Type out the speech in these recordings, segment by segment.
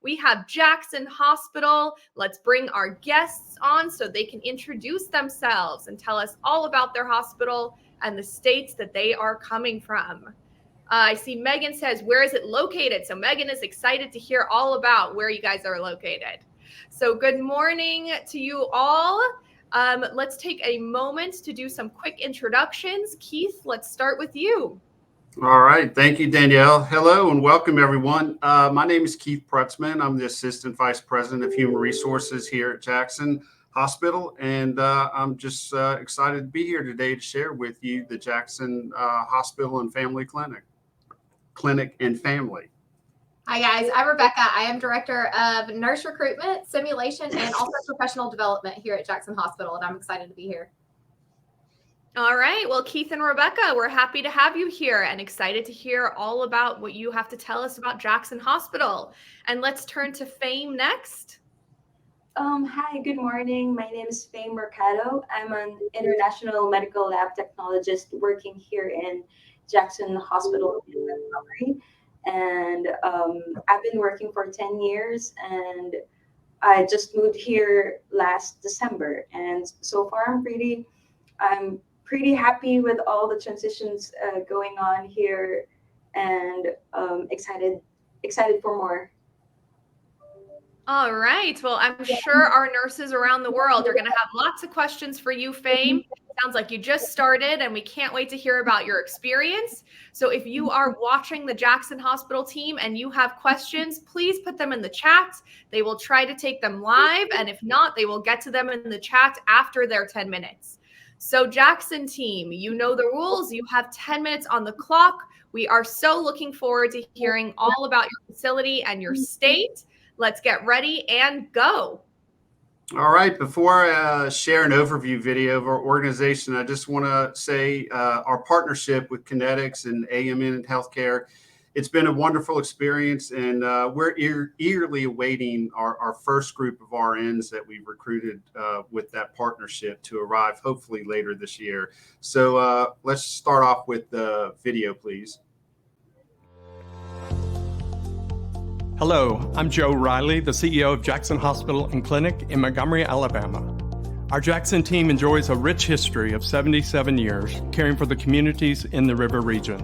We have Jackson Hospital. Let's bring our guests on so they can introduce themselves and tell us all about their hospital and the states that they are coming from. I see Megan says, where is it located? So Megan is excited to hear all about where you guys are located. So good morning to you all. Let's take a moment to do some quick introductions. Keith, let's start with you. All right. Thank you, Danielle. Hello and welcome, everyone. My name is Keith Prutzman. I'm the Assistant Vice President of Human Resources here at Jackson Hospital. And I'm just excited to be here today to share with you the Jackson Hospital and Family Clinic and Family. Hi, guys. I'm Rebecca. I am Director of Nurse Recruitment, Simulation, and also Professional Development here at Jackson Hospital, and I'm excited to be here. All right. Well, Keith and Rebecca, we're happy to have you here and excited to hear all about what you have to tell us about Jackson Hospital. And let's turn to Fame next. Hi, good morning. My name is Fame Mercado. I'm an international medical lab technologist working here in Jackson Hospital in Montgomery. And I've been working for 10 years and I just moved here last December. And so far I'm pretty happy with all the transitions going on here and excited for more. All right. Well, I'm sure our nurses around the world are going to have lots of questions for you, Fame. Sounds like you just started and we can't wait to hear about your experience. So if you are watching the Jackson Hospital team and you have questions, please put them in the chat. They will try to take them live. And if not, they will get to them in the chat after their 10 minutes. So Jackson team, you know the rules. You have 10 minutes on the clock. We are so looking forward to hearing all about your facility and your state. Let's get ready and go. All right. Before I share an overview video of our organization, I just want to say our partnership with Kinetics and AMN Healthcare, it's been a wonderful experience, and we're eagerly awaiting our first group of RNs that we've recruited with that partnership to arrive hopefully later this year. So let's start off with the video, please. Hello, I'm Joe Riley, the CEO of Jackson Hospital and Clinic in Montgomery, Alabama. Our Jackson team enjoys a rich history of 77 years caring for the communities in the river region.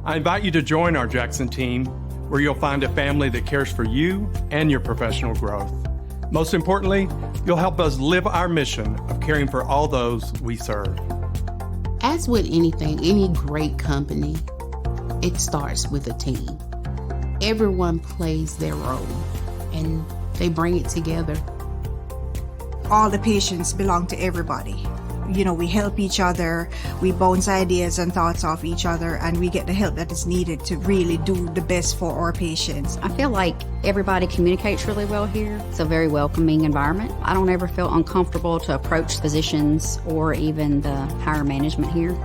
I invite you to join our Jackson team, where you'll find a family that cares for you and your professional growth. Most importantly, you'll help us live our mission of caring for all those we serve. As with anything, any great company, it starts with a team. Everyone plays their role and they bring it together. All the patients belong to everybody. You know, we help each other, we bounce ideas and thoughts off each other, and we get the help that is needed to really do the best for our patients. I feel like everybody communicates really well here. It's a very welcoming environment. I don't ever feel uncomfortable to approach physicians or even the higher management here.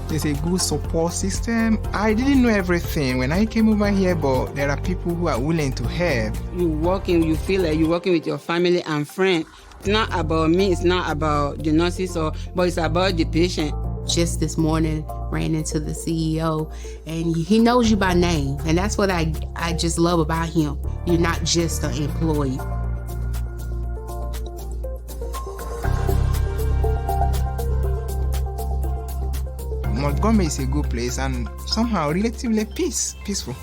There's a good support system. I didn't know everything when I came over here, but there are people who are willing to help. You feel like you're working with your family and friends. It's not about me, it's not about the nurses, but it's about the patient. Just this morning, ran into the CEO, and he knows you by name, and that's what I just love about him. You're not just an employee. Montgomery is a good place and somehow relatively peaceful.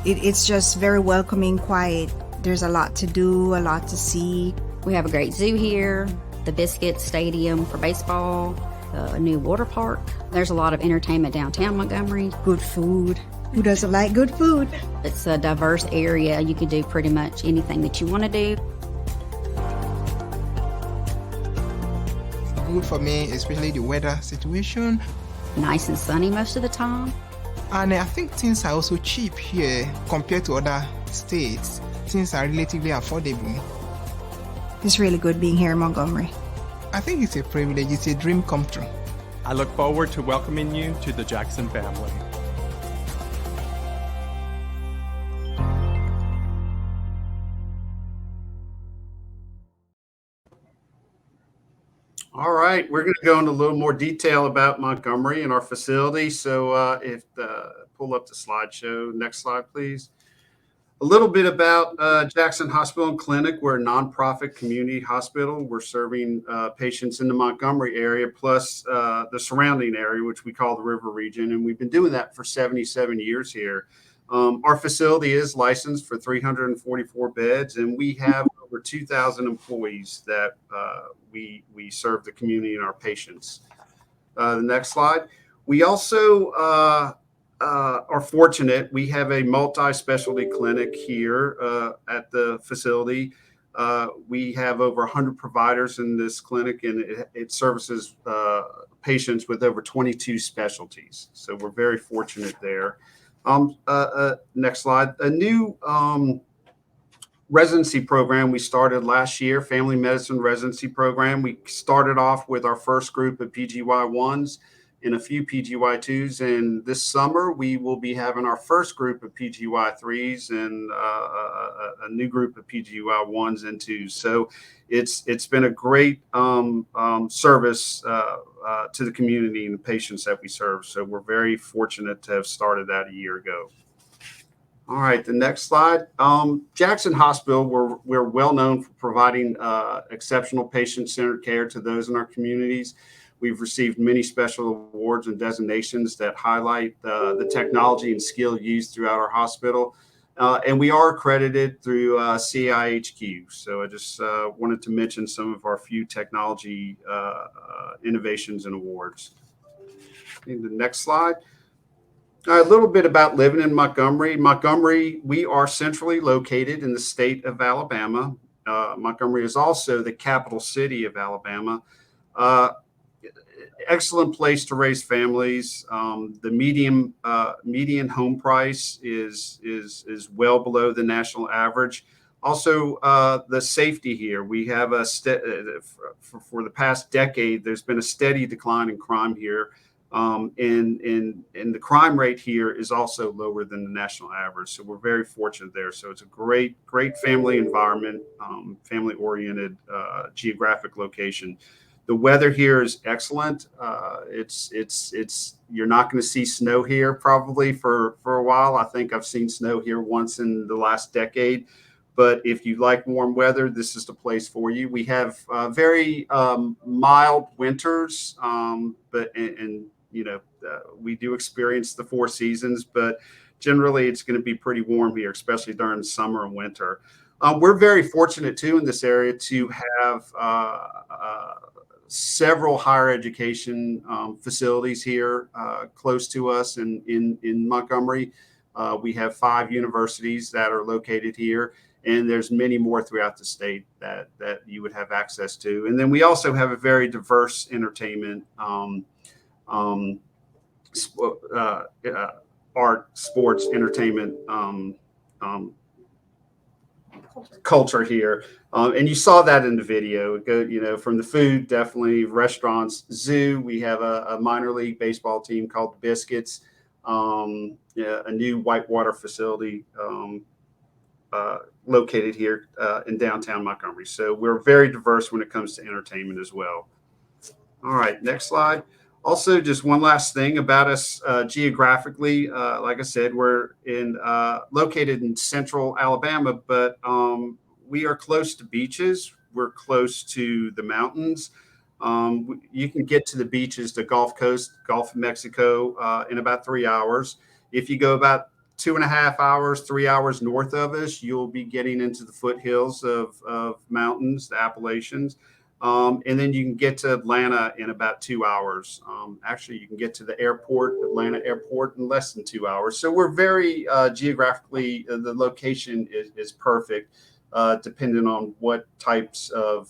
It's just very welcoming, quiet. There's a lot to do, a lot to see. We have a great zoo here, the Biscuit Stadium for baseball, a new water park. There's a lot of entertainment downtown Montgomery. Good food. Who doesn't like good food? It's a diverse area. You can do pretty much anything that you want to do. Good for me, especially the weather situation. Nice and sunny most of the time. And I think things are also cheap here compared to other states. Things are relatively affordable. It's really good being here in Montgomery. I think it's a privilege. It's a dream come true. I look forward to welcoming you to the Jackson family. All right, we're going to go into a little more detail about Montgomery and our facility. So pull up the slideshow. Next slide, please. A little bit about Jackson Hospital and Clinic. We're a nonprofit community hospital. We're serving patients in the Montgomery area plus the surrounding area, which we call the River Region. And we've been doing that for 77 years here. Our facility is licensed for 344 beds, and we have over 2,000 employees that we serve the community and our patients. The next slide. We also are fortunate. We have a multi-specialty clinic here at the facility. We have over 100 providers in this clinic, and it services patients with over 22 specialties. So we're very fortunate there. Next slide. A new residency program we started last year, family medicine residency program. We started off with our first group of PGY1s and a few PGY2s, and this summer we will be having our first group of PGY3s and a new group of PGY1s and 2s. So it's been a great service to the community and the patients that we serve. So we're very fortunate to have started that a year ago. All right, the next slide. Jackson Hospital, we're well known for providing exceptional patient-centered care to those in our communities. We've received many special awards and designations that highlight the technology and skill used throughout our hospital. And we are accredited through CIHQ. So I just wanted to mention some of our few technology innovations and awards. In the next slide. A little bit about living in Montgomery. Montgomery, we are centrally located in the state of Alabama. Montgomery is also the capital city of Alabama. Excellent place to raise families. The median home price is well below the national average. Also, the safety here. We have for the past decade, there's been a steady decline in crime here. And the crime rate here is also lower than the national average. So we're very fortunate there. So it's a great family environment, family-oriented geographic location. The weather here is excellent. You're not going to see snow here probably for a while. I think I've seen snow here once in the last decade. But if you like warm weather, this is the place for you. We have very mild winters, we do experience the 4 seasons, but generally it's going to be pretty warm here, especially during summer and winter. We're very fortunate too in this area to have several higher education facilities here close to us in Montgomery. We have 5 universities that are located here, and there's many more throughout the state that you would have access to. And then we also have a very diverse entertainment art, sports, entertainment culture here. And you saw that in the video. It go, from the food, definitely restaurants, zoo. We have a minor league baseball team called the Biscuits, a new whitewater facility located here in downtown Montgomery. So we're very diverse when it comes to entertainment as well. All right, next slide. Also, just one last thing about us geographically. Like I said, we're located in central Alabama, but we are close to beaches. We're close to the mountains. You can get to the beaches, the Gulf Coast, Gulf of Mexico, in about 3 hours. If you go about 2.5 hours, 3 hours north of us, you'll be getting into the foothills of mountains, the Appalachians. And then you can get to Atlanta in about 2 hours. Actually, you can get to the airport, Atlanta airport, in less than 2 hours. So we're very geographically, the location is perfect, depending on what types of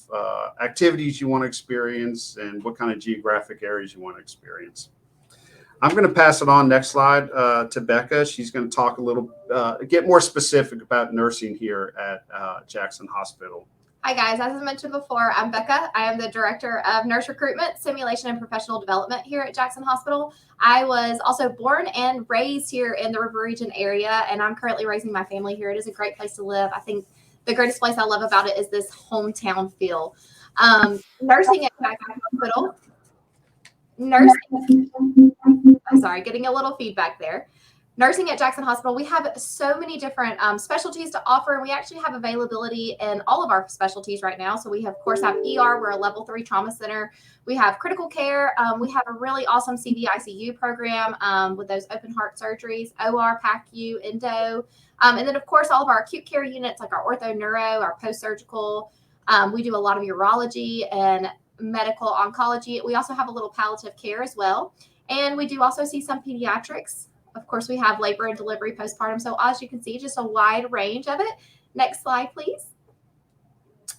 activities you want to experience and what kind of geographic areas you want to experience. I'm going to pass it on, next slide, to Becca. She's going to talk a little, get more specific about nursing here at Jackson Hospital. Hi guys, as I mentioned before, I'm Becca. I am the Director of Nurse Recruitment, Simulation, and Professional Development here at Jackson Hospital. I was also born and raised here in the River Region area, and I'm currently raising my family here. It is a great place to live. I think the greatest place I love about it is this hometown feel. Nursing at Jackson Hospital. I'm sorry, getting a little feedback there. Nursing at Jackson Hospital, we have so many different specialties to offer, and we actually have availability in all of our specialties right now. So we have, of course, have ER. We're a level 3 trauma center. We have critical care. We have a really awesome CVICU program with those open heart surgeries, OR, PACU, endo. And then, of course, all of our acute care units like our ortho neuro, our post-surgical. We do a lot of urology and medical oncology. We also have a little palliative care as well. And we do also see some pediatrics. Of course, we have labor and delivery, postpartum. So as you can see, just a wide range of it. Next slide, please.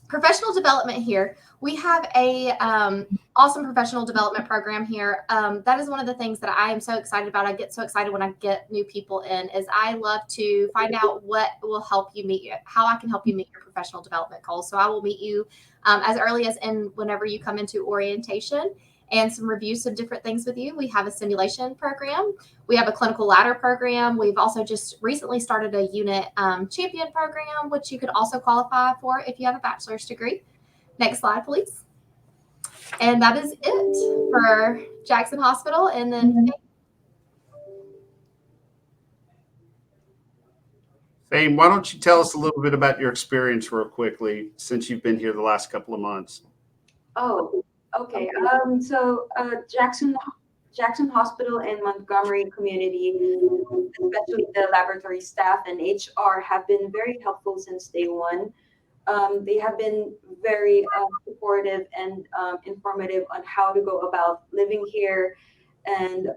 Professional development here. We have a awesome professional development program here. That is one of the things that I am so excited about. I get so excited when I get new people in, is I love to find out what will help you meet, how I can help you meet your professional development goals. So I will meet you as early as whenever you come into orientation, and some reviews of different things with you. We have a simulation program. We have a clinical ladder program. We've also just recently started a unit champion program, which you could also qualify for if you have a bachelor's degree. Next slide, please. And that is it for Jackson Hospital. And then Fame, why don't you tell us a little bit about your experience real quickly since you've been here the last couple of months? Oh, okay. So Jackson Hospital and Montgomery community, especially the laboratory staff and HR, have been very helpful since day one. They have been very supportive and informative on how to go about living here. And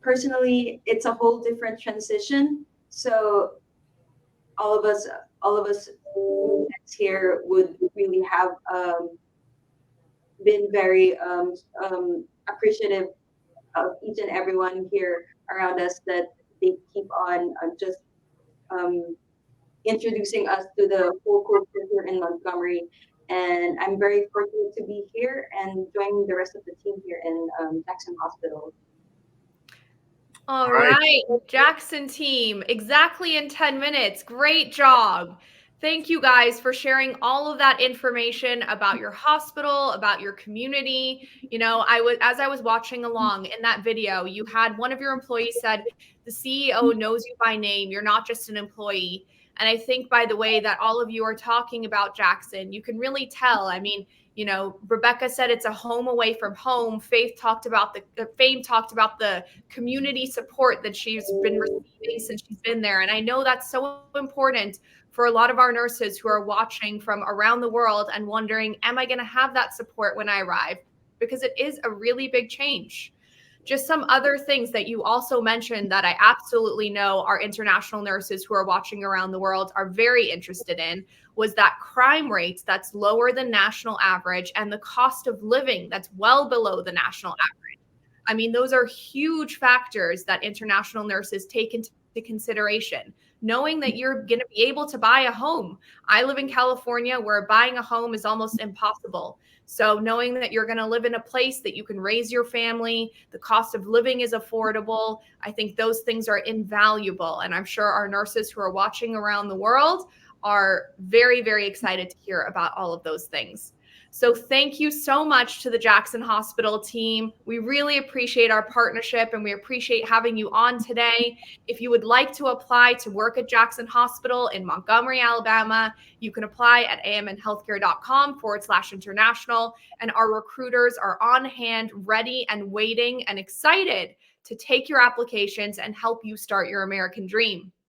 personally, it's a whole different transition. So all of us here would really have been very appreciative of each and everyone here around us, that they keep on just introducing us to the whole culture here in Montgomery. And I'm very fortunate to be here and joining the rest of the team here in Jackson Hospital. All right, Jackson team, exactly in 10 minutes. Great job. Thank you guys for sharing all of that information about your hospital, about your community. You know, as I was watching along in that video, you had one of your employees said, the CEO knows you by name. You're not just an employee. And I think by the way that all of you are talking about Jackson, you can really tell. I mean, you know, Rebecca said it's a home away from home. Fame talked about the community support that she's been receiving since she's been there. And I know that's so important for a lot of our nurses who are watching from around the world and wondering, am I going to have that support when I arrive? Because it is a really big change. Just some other things that you also mentioned that I absolutely know our international nurses who are watching around the world are very interested in was that crime rate that's lower than national average and the cost of living that's well below the national average. I mean, those are huge factors that international nurses take into consideration, knowing that you're going to be able to buy a home. I live in California where buying a home is almost impossible. So knowing that you're going to live in a place that you can raise your family, the cost of living is affordable, I think those things are invaluable. And I'm sure our nurses who are watching around the world are very, very excited to hear about all of those things. So thank you so much to the Jackson Hospital team. We really appreciate our partnership and we appreciate having you on today. If you would like to apply to work at Jackson Hospital in Montgomery, Alabama, you can apply at amnhealthcare.com/international. And our recruiters are on hand, ready and waiting and excited to take your applications and help you start your American dream.